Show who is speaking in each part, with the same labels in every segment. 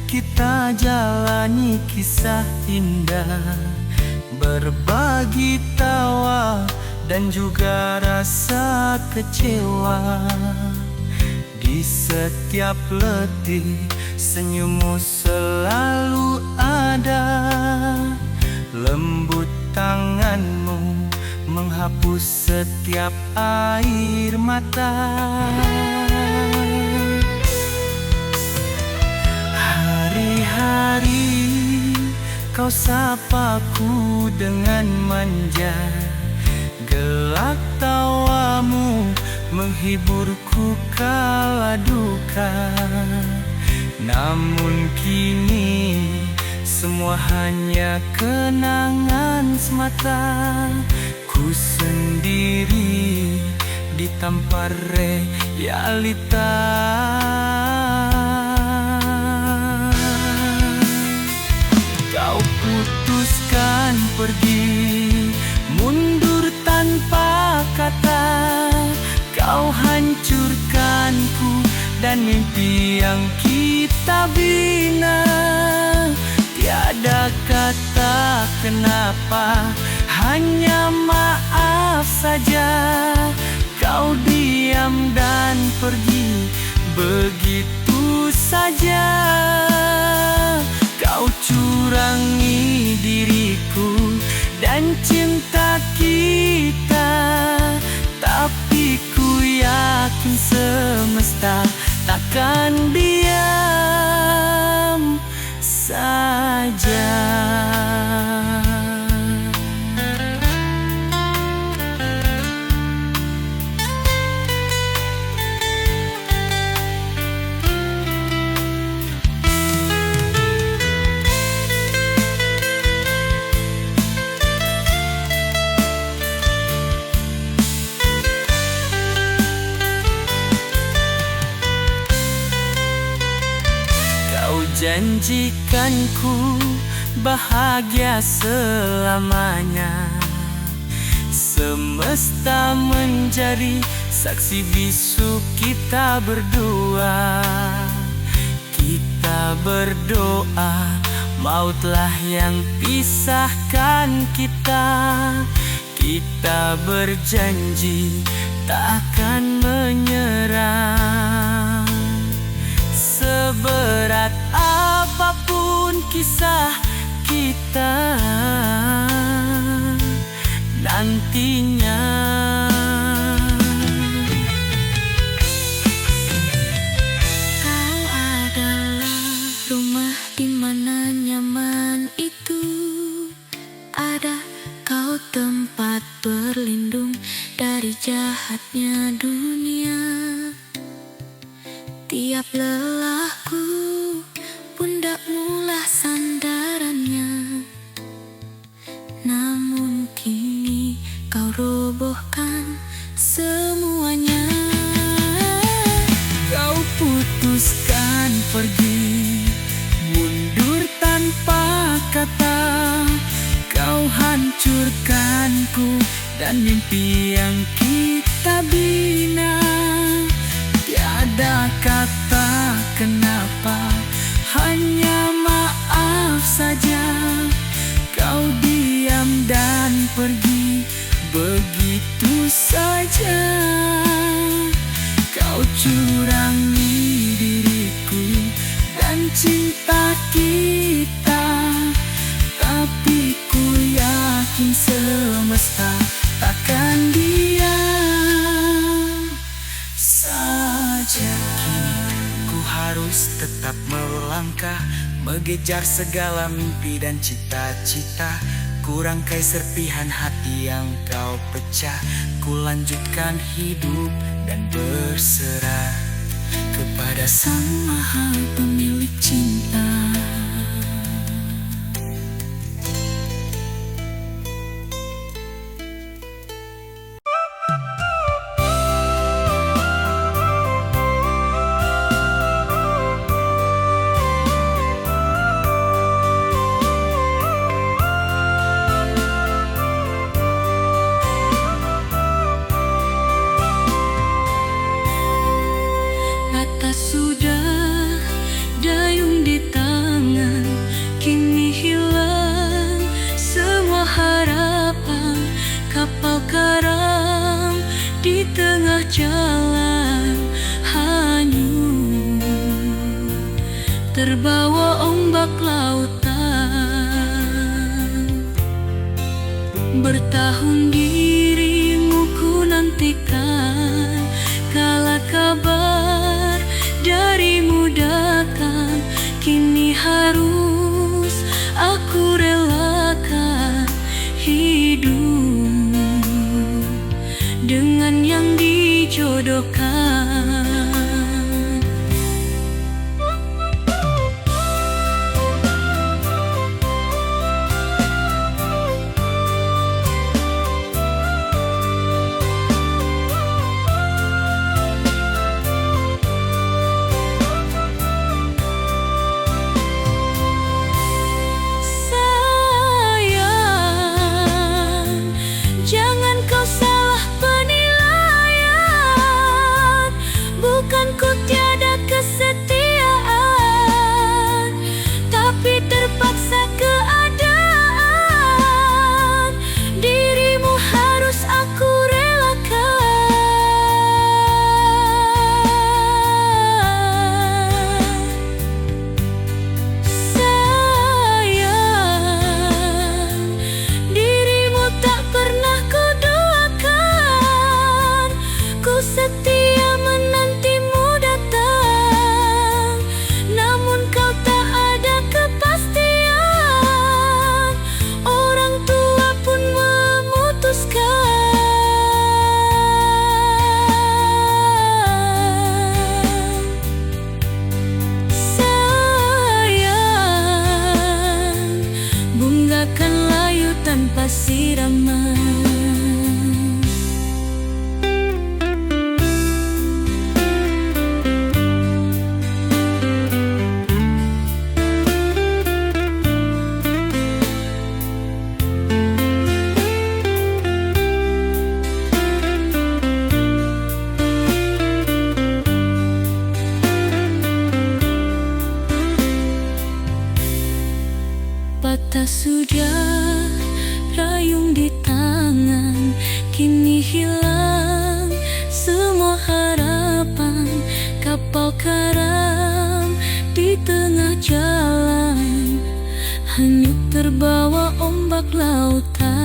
Speaker 1: kita jalani kisah indah, berbagi tawa dan juga rasa kecewa. Di setiap letih senyummu selalu ada, lembut tanganmu menghapus setiap air mata. Hari-hari kau sapaku dengan manja, gelak tawamu menghiburku kala duka. Namun kini semua hanya kenangan semata. Ku sendiri ditampar realita. Kau putuskan pergi, mundur tanpa kata. Kau hancurkanku dan mimpi yang kita bina. Tiada kata kenapa, hanya maaf saja. Kau diam dan pergi begitu saja. Kau curangi diriku dan cinta kita, tapi ku yakin semesta takkan diam saja. Janjikanku bahagia selamanya. Semesta menjadi saksi bisu kita berdua. Kita berdoa mautlah yang pisahkan kita. Kita berjanji tak akan menyerah. Seberat apapun kisah kita nantinya.
Speaker 2: Kau adalah rumah di mana nyaman itu ada. Kau tempat berlindung dari jahatnya dunia. Tiap lelahku, pundakmulah sandarannya. Namun kini kau robohkan semuanya.
Speaker 1: Kau putuskan pergi, mundur tanpa kata. Kau hancurkanku dan mimpi yang kita bina. Tiada kata kenapa, hanya maaf saja. Kau diam dan pergi begitu saja. Kau curangi diriku dan cinta kita, tapi ku yakin semesta takkan diam saja. Ku harus tetap melangkah, mengejar segala mimpi dan cita-cita. Ku rangkai serpihan hati yang kau pecah. Ku lanjutkan hidup dan berserah kepada Sang Maha Pemilik Cinta.
Speaker 2: Sudah terbawa ombak lautan. Bertahun dirimu ku nantikan, kala kabar darimu datang. Kini harus aku relakan hidup dengan yang dijodohkan. Tanpa siraman, patah sudah rayung di tangan, kini hilang semua harapan. Kapal karam di tengah jalan, hanyut terbawa ombak lautan.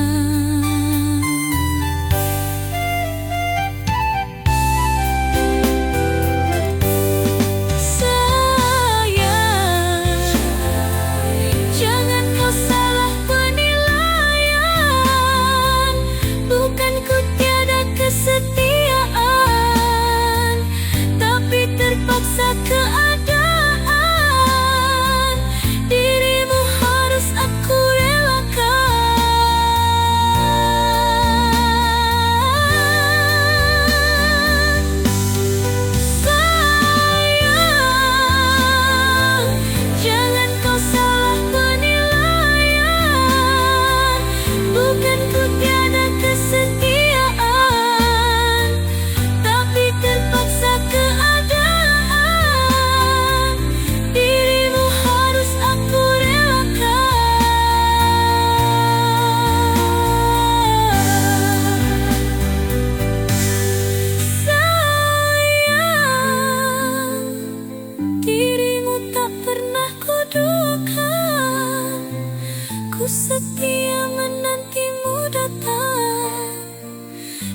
Speaker 2: Keadaan dirimu harus aku relakan. Sayang, jangan kau salah penilaian. Bukan ku tiada kesetiaan, tapi terpaksa keadaan. Dirimu harus aku relakan. Sayang, dirimu tak pernah kudukan. Ku setia menantimu datang,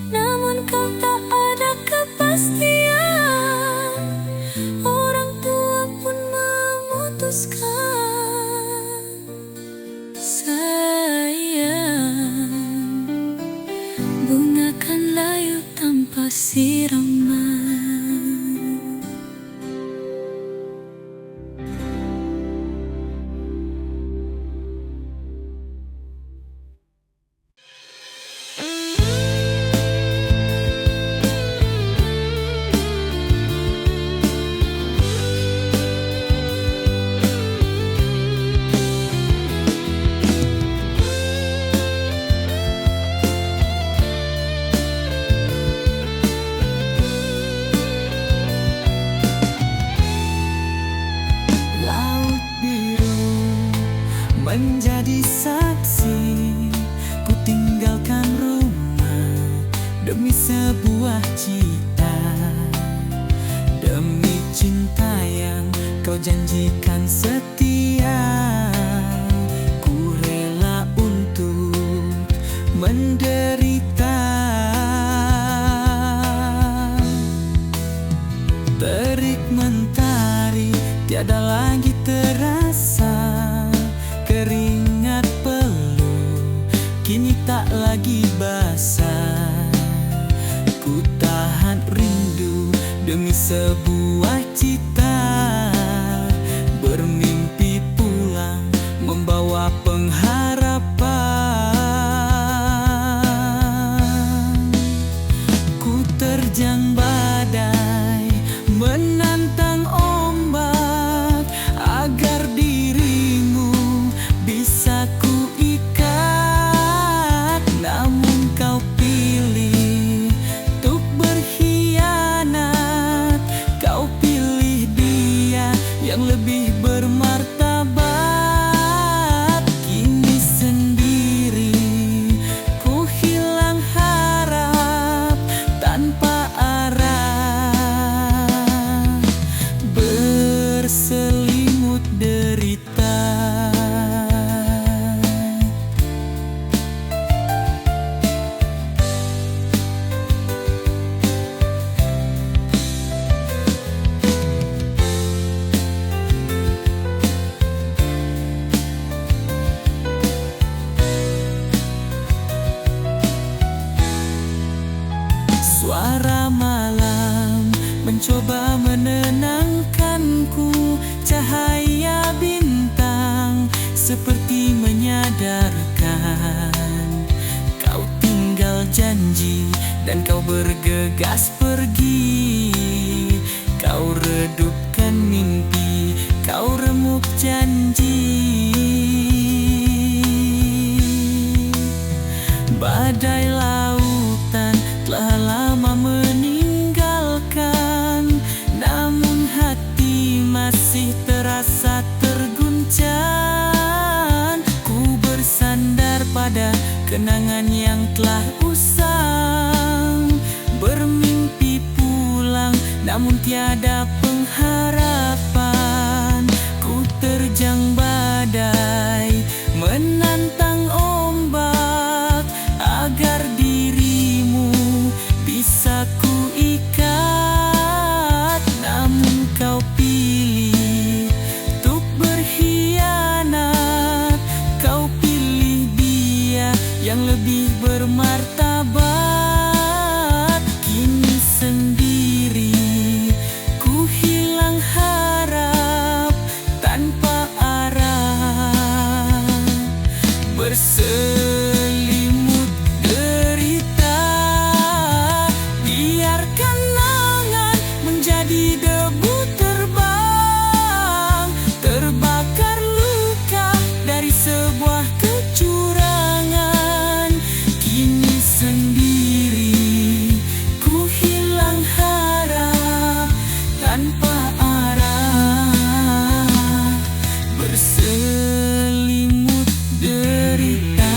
Speaker 2: namun kau tak ada kepastian. Orang tua pun memutuskan. Sayang, bunga kan layu tanpa siraman.
Speaker 1: Menjadi saksi, ku tinggalkan rumah demi sebuah cita, demi cinta yang kau janjikan setia. Ku rela untuk menderita. Terik mentari tiada lagi terasa, keringat peluh kini tak lagi basah. Ku tahan rindu demi sebuah cita, bermimpi pulang membawa pengharapan. Ku terjang badai, menantang ombak, agar dirimu bisa ku ikat. Namun kau pilih untuk berkhianat. Kau pilih dia yang lebih bermartabat. Kini sendiri ku hilang harap tanpa arah, berselimut derita. Suara malam mencoba menenangkanku, cahaya bintang seperti menyadarkan. Kau tinggal janji dan kau bergegas pergi. Kau redupkan mimpi, kau remuk janji. Badai lautan telah lama meninggalkan, namun hati masih terasa terguncang. Ku bersandar pada kenangan yang telah usang, bermimpi pulang namun tiada pengharapan. Ku terjang badai, menantang ombak, agar dirimu bisa ku ikat. Namun kau pilih untuk berkhianat. Kau pilih dia yang lebih bermartabat. Kini sendiri ku hilang harap tanpa arah, berselimut derita. Biarkan angan menjadi debu terbang, terbakar luka dari sebuah kecurangan. Kini sendiri ku hilang harap tanpa arah, berselimut derita.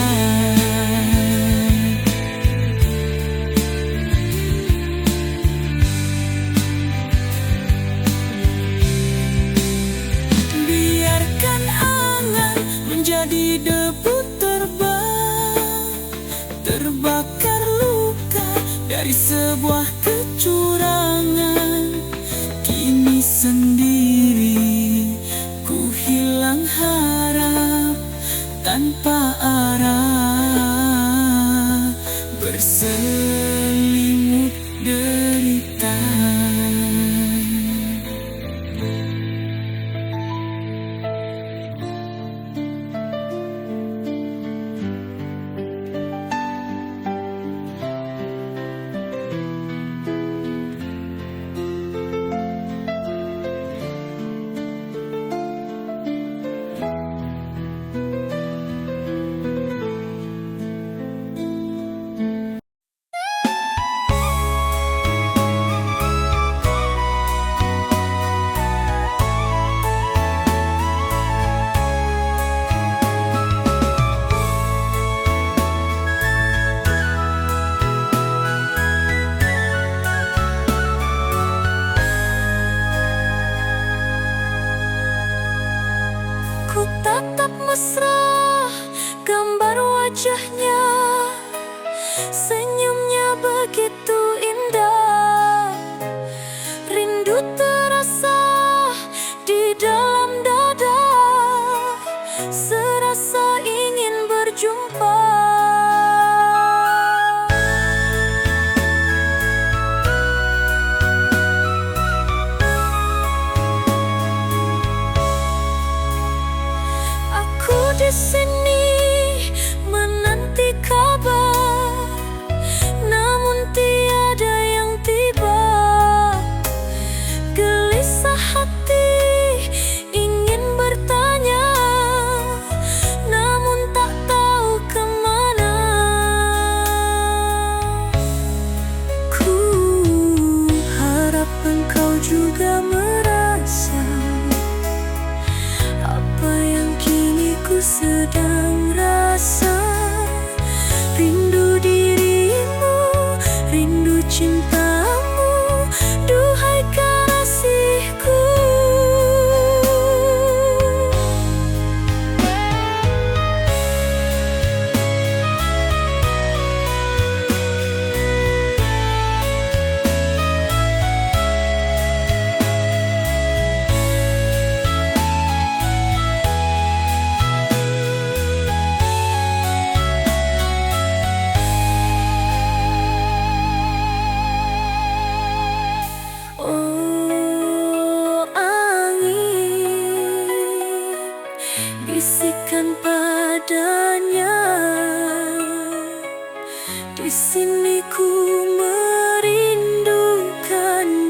Speaker 1: Biarkan angan menjadi debu terbang, terbakar luka dari sebuah kecurangan. Kini sendiri ku hilang harap tanpa arah, berselimut derita.
Speaker 2: Ku tatap mesra gambar wajahnya, senyumnya begitu indah. Rindu terasa di dalam dada, serasa ingin berjumpa. Aku di sini menanti kabar, namun tiada yang tiba. Gelisah hati ingin bertanya, namun tak tahu kemana. Ku harap engkau juga merasa apa yang kini ku sedang rasa. Rindu dirimu, rindu cintamu, duhai kekasihku. Oh angin, bisikan padanya, di sini ku merindukan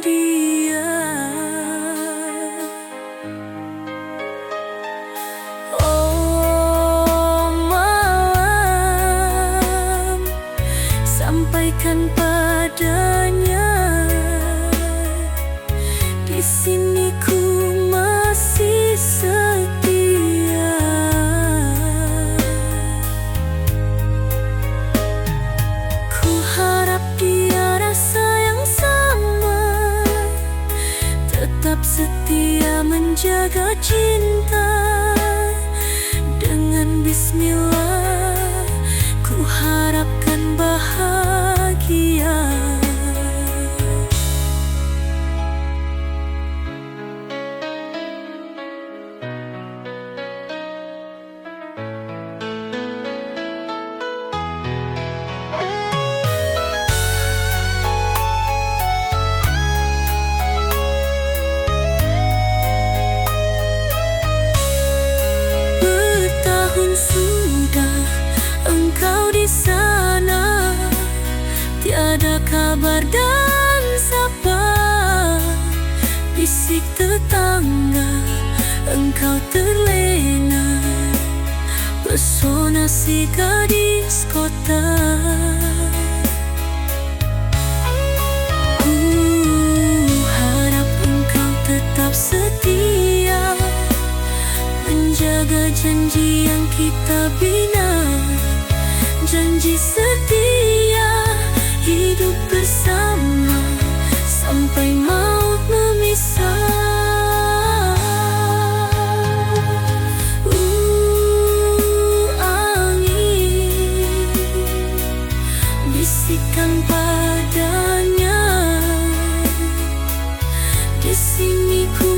Speaker 2: dia. Oh malam, sampaikan padanya, di sini ku masih setia. Ku harap dia rasa yang sama, tetap setia menjaga cinta. Dengan bismillah ku harapkan bahagia. Bertahun sudah engkau di sana, tiada kabar dan sapa. Bisik tetangga, engkau terlena, pesona si gadis kota. Ku harap engkau tetap setia, menjaga janji yang kita bina. Janji setia hidup bersama sampai maut memisah. Angin, bisikan padanya, di sini ku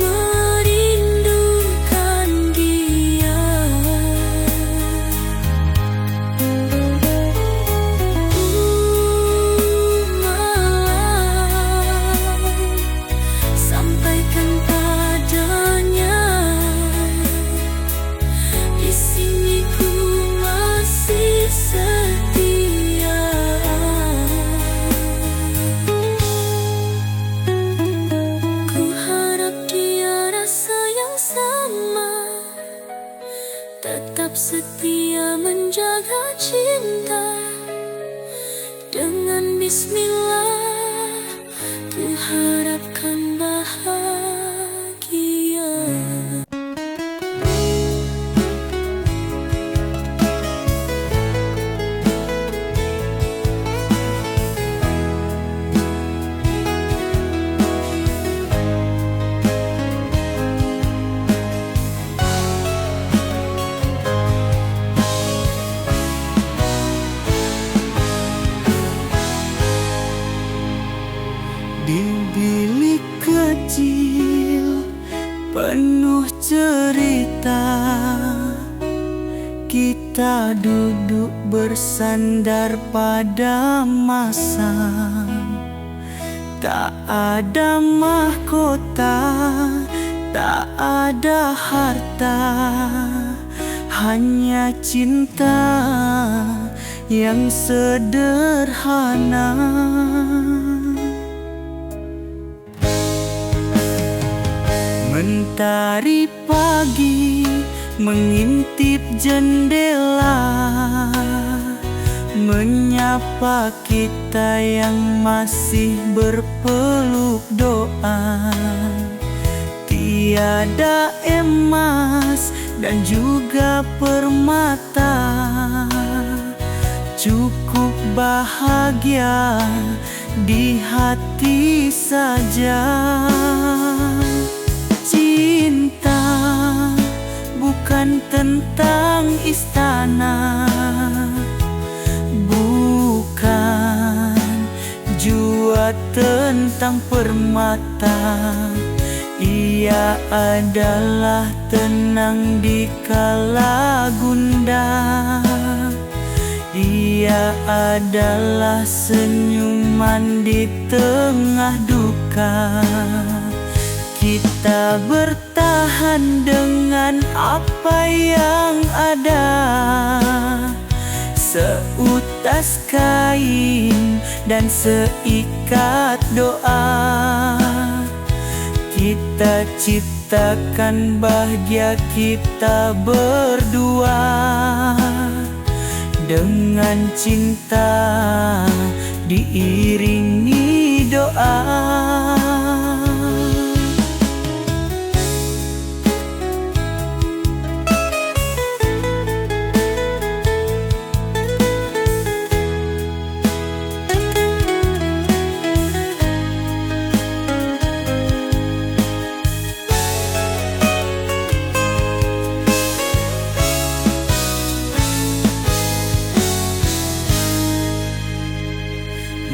Speaker 2: merindukan dia. Malam, sampaikan padanya, di sini ku masih setia. Ku harap dia rasa yang sama, tetap setia menjaga cinta. Dengan bismillah ku harapkan bahagia.
Speaker 1: penuh cerita. Kita duduk bersandar pada masa. Tak ada mahkota, tak ada harta, hanya cinta yang sederhana. Mentari pagi mengintip jendela, menyapa kita yang masih berpeluk doa. Tiada emas dan juga permata, cukup bahagia di hati saja. Cinta bukan tentang istana, bukan jua tentang permata. Ia adalah tenang di kala gundah. Ia adalah senyuman di tengah duka. Kita bertahan dengan apa yang ada, seutas kain dan seikat doa. Kita ciptakan bahagia kita berdua, dengan cinta diiringi doa.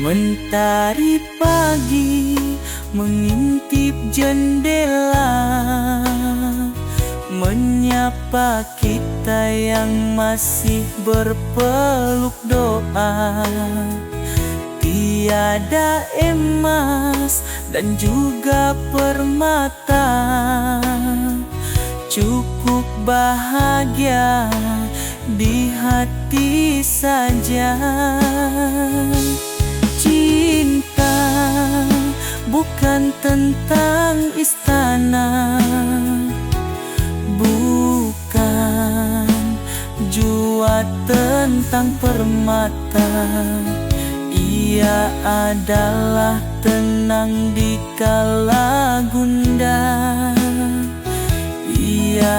Speaker 1: Mentari pagi mengintip jendela, menyapa kita yang masih berpeluk doa. Tiada emas dan juga permata, cukup bahagia di hati saja. Cinta bukan tentang istana, bukan jua tentang permata. Ia adalah tenang di kala gundah. Ia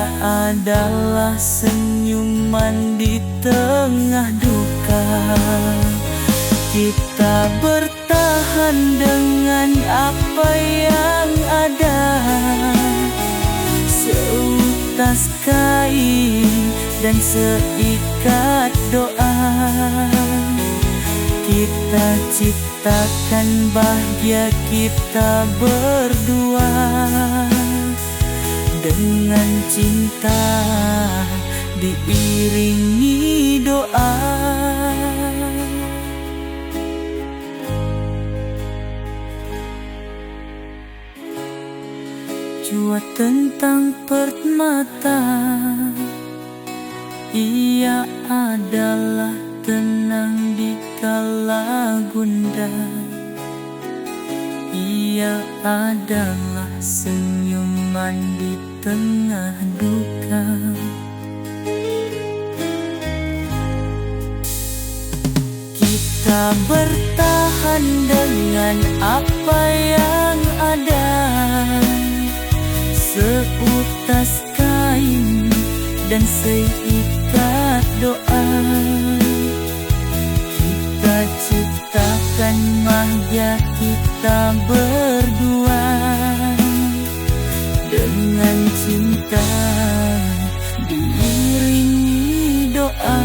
Speaker 1: adalah senyuman di tengah duka. Kita bertahan dengan apa yang ada, seutas kain dan seikat doa. Kita ciptakan bahagia kita berdua, dengan cinta diiringi doa. Jua tentang permata, ia adalah tenang di kala gundah. Ia adalah senyuman di tengah duka. Kita bertahan dengan apa yang ada, seutas kain dan seikat doa. Kita ciptakan bahagia kita berdua, dengan cinta diiringi doa.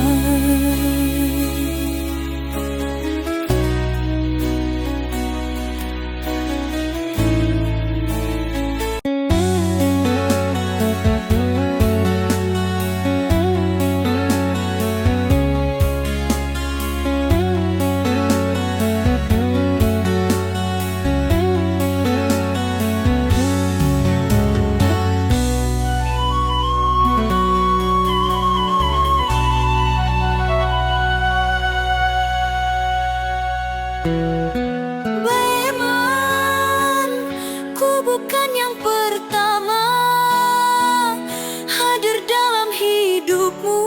Speaker 2: hidupmu,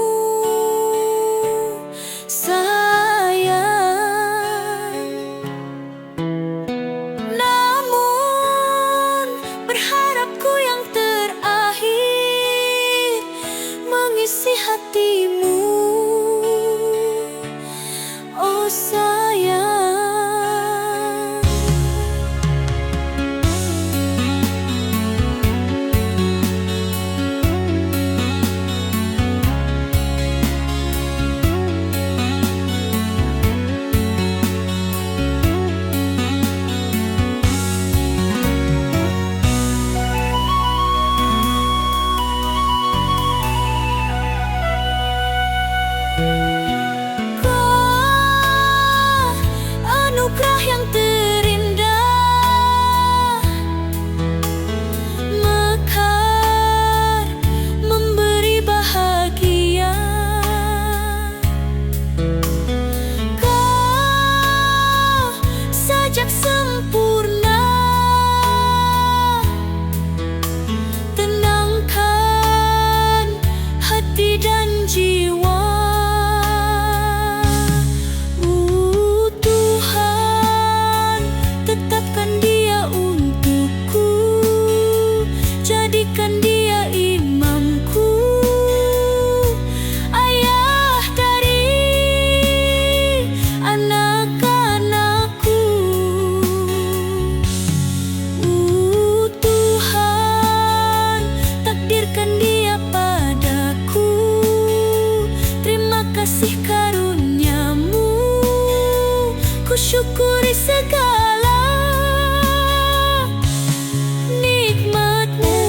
Speaker 2: sayang. Namun berharapku yang terakhir mengisi hatimu, oh sayang. Kau anugerah yang terindah, mekar memberi bahagia. Kau sajak sempurna, tenangkan hati dan jiwa. Tuhan, tetapkan dia untukku, jadikan dia imamku, ayah dari anak-anakku. Tuhan, takdirkan dia padaku, terima kasih karuniamu, ku syukuri segala nikmatmu.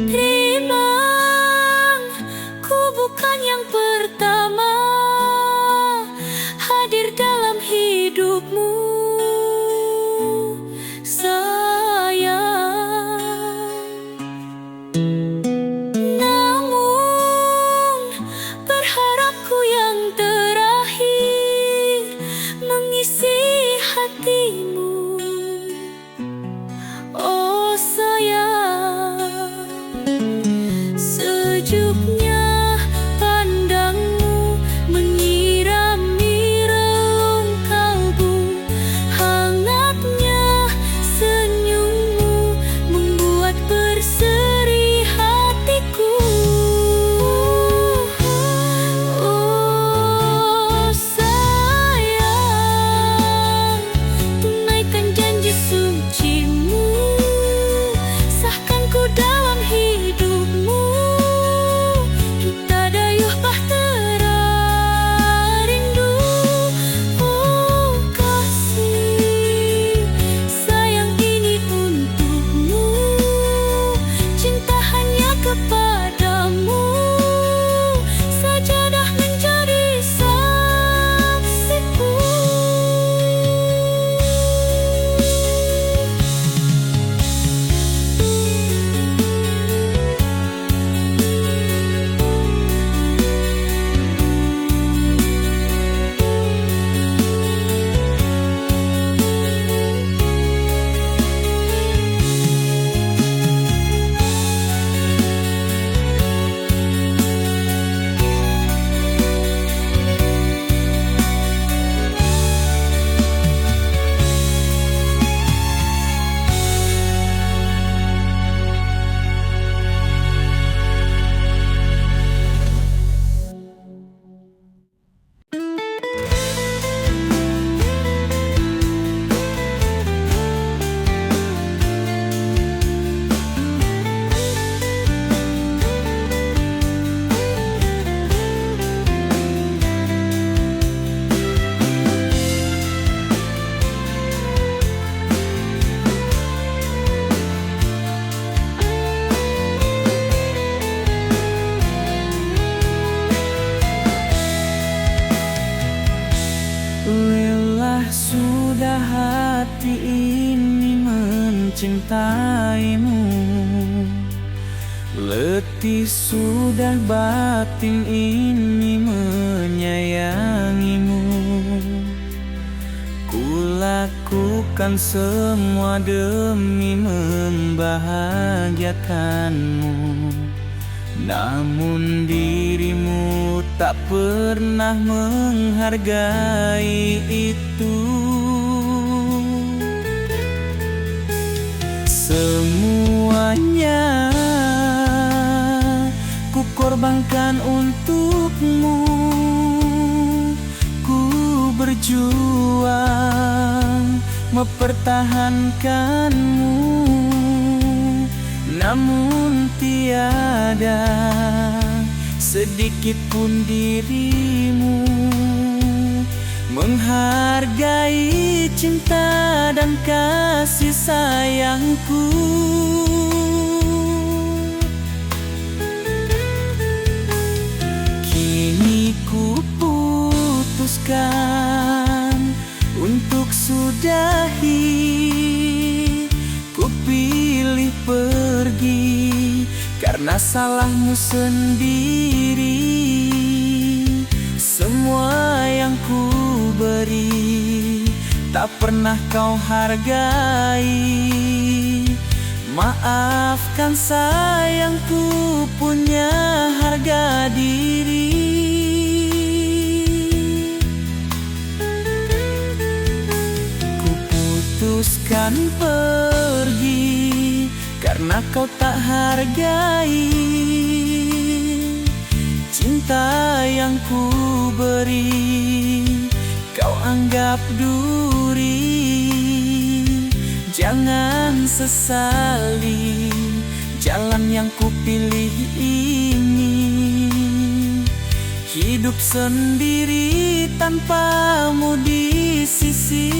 Speaker 2: Terima, ku bukan yang pertama hadir dalam hidupmu, sayang. Namun berharapku yang terakhir mengisi hatimu, oh sayang. Sejuknya pandangmu menyirami relung kalbu, hangatnya senyummu membuat berseri hatiku. Oh sayang, tunaikan janji sucimu, sahkan ku dalam hidupmu, kita dayuh bahtera rindu. Oh kasih sayang ini untukmu, cinta hanya kepadamu, sajadah menjadi saksiku.
Speaker 1: Rela sudah hati ini mencintaimu, letih sudah batin ini menyayangimu. Kulakukan semua demi membahagiakanmu, namun dirimu tak pernah menghargai itu. Semuanya ku korbankan untukmu, ku berjuang mempertahankanmu, namun tiada sedikit pun dirimu menghargai cinta dan kasih sayangku. Kini ku putuskan untuk sudahi, ku pilih pergi karena salahmu sendiri. Semua yang ku beri tak pernah kau hargai. Maafkan sayangku punya harga diri. Ku putuskan pergi karena kau tak hargai cinta yang ku beri. Kau anggap duri, jangan sesali jalan yang ku pilih ini. Hidup sendiri tanpamu di sisi.